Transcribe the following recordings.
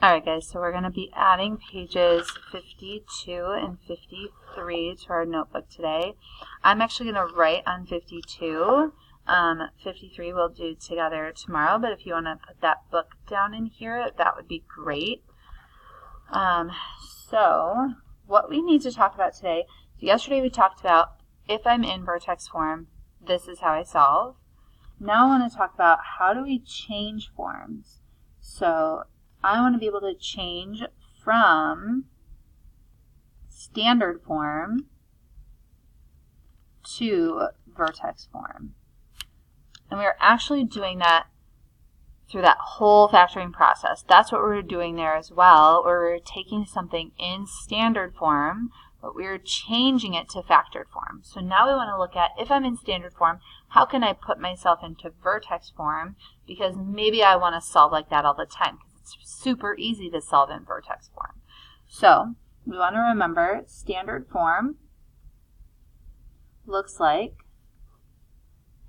Alright guys, so we're going to be adding pages 52 and 53 to our notebook today. I'm actually going to write on 52. 53 we'll do together tomorrow, but if you want to put that book down in here, that would be great. So what we need to talk about today, so yesterday we talked about if I'm in Vertex form, this is how I solve. Now I want to talk about how do we change forms. So I want to be able to change from standard form to vertex form. And we're actually doing that through that whole factoring process. That's what we're doing there as well, where we're taking something in standard form, but we're changing it to factored form. So now we want to look at, if I'm in standard form, how can I put myself into vertex form? Because maybe I want to solve like that all the time. It's super easy to solve in vertex form. So we want to remember standard form looks like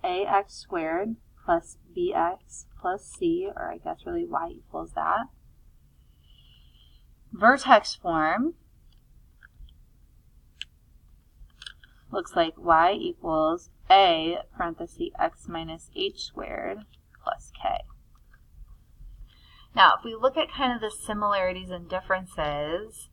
ax squared plus bx plus c, or I guess really y equals that. Vertex form looks like y equals a parenthesis x minus h squared plus k. Now, if we look at kind of the similarities and differences,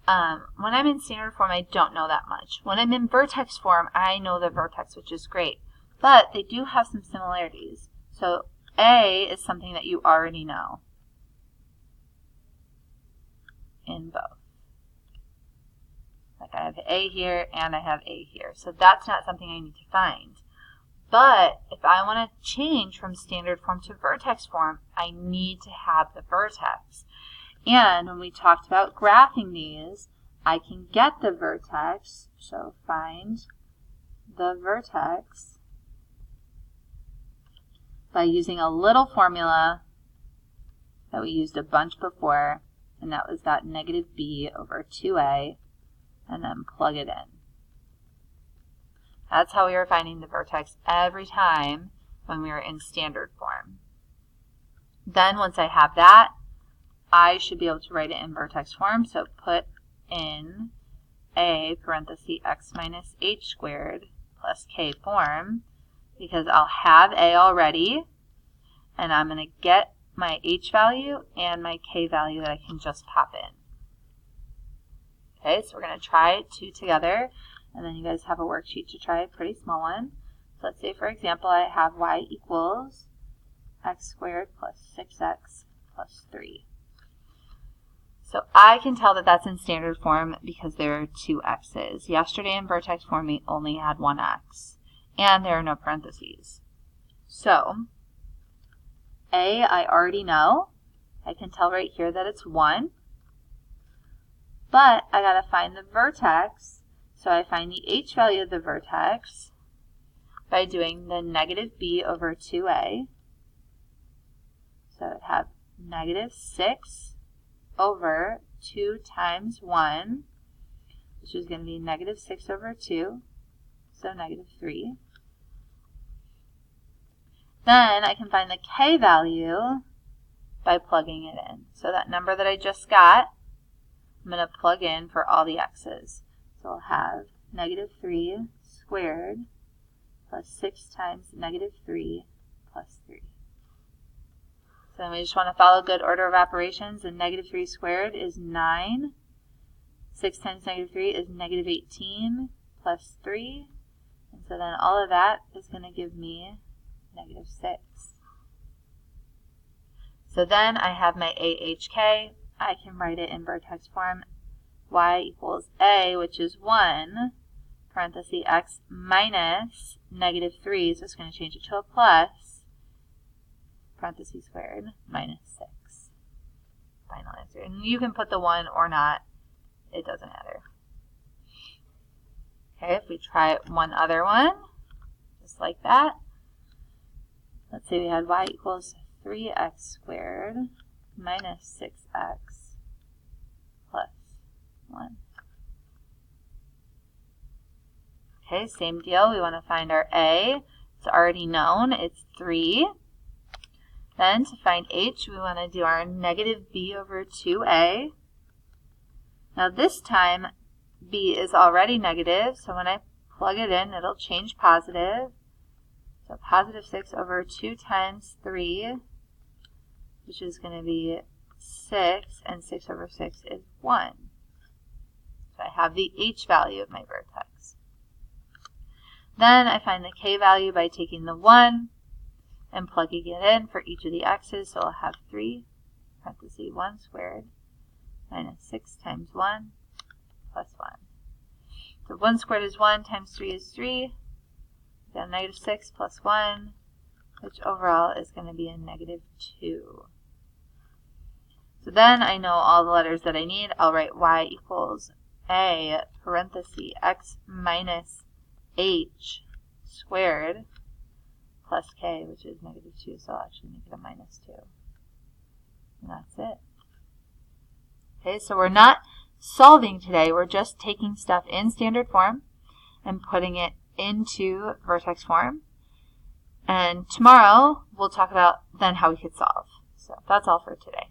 when I'm in standard form, I don't know that much. When I'm in vertex form, I know the vertex, which is great. But they do have some similarities. So A is something that you already know in both. Like I have A here and I have A here. So that's not something I need to find. But if I want to change from standard form to vertex form, I need to have the vertex. And when we talked about graphing these, I can get the vertex, so find the vertex by using a little formula that we used a bunch before, and that was that negative b over 2a, and then plug it in. That's how we were finding the vertex every time when we were in standard form. Then once I have that, I should be able to write it in vertex form. So put in a parenthesis x minus h squared plus k form, because I'll have a already, and I'm going to get my h value and my k value that I can just pop in. Okay, so we're going to try two together. And then you guys have a worksheet to try, a pretty small one. So let's say, for example, I have y equals x squared plus 6x plus 3. So I can tell that that's in standard form because there are two x's. Yesterday in vertex form, we only had one x. And there are no parentheses. So A, I already know. I can tell right here that it's 1. But I got to find the vertex. So I find the h value of the vertex by doing the negative b over 2a. So I'd have negative 6 over 2 times 1, which is going to be negative 6 over 2, so negative 3. Then I can find the k value by plugging it in. So that number that I just got, I'm going to plug in for all the x's. So I'll have negative 3 squared plus 6 times negative 3 plus 3. So then we just want to follow good order of operations, and negative 3 squared is 9. 6 times negative 3 is negative 18 plus 3. And so then all of that is going to give me negative 6. So then I have my AHK. I can write it in vertex form. Y equals a, which is 1, parenthesis x minus negative 3, so it's going to change it to a plus, parenthesis squared, minus 6. Final answer. And you can put the 1 or not. It doesn't matter. Okay, if we try one other one, just like that. Let's say we had y equals 3x squared minus 6x plus 1. Okay, same deal. We want to find our a. It's already known. It's 3. Then to find h, we want to do our negative b over 2a. Now this time, b is already negative, so when I plug it in, it'll change positive. So positive 6 over 2 times 3, which is going to be 6, and 6 over 6 is 1. So I have the h value of my vertex. Then I find the k value by taking the 1 and plugging it in for each of the x's. So I'll have 3, parenthesis 1 squared, minus 6 times 1, plus 1. So 1 squared is 1, times 3 is 3. Got negative 6 plus 1, which overall is going to be a negative 2. So then I know all the letters that I need. I'll write y equals a parenthesis x minus h squared plus k, which is negative 2, so I'll actually make it a minus 2. And that's it. Okay, so we're not solving today. We're just taking stuff in standard form and putting it into vertex form. And tomorrow we'll talk about then how we could solve. So that's all for today.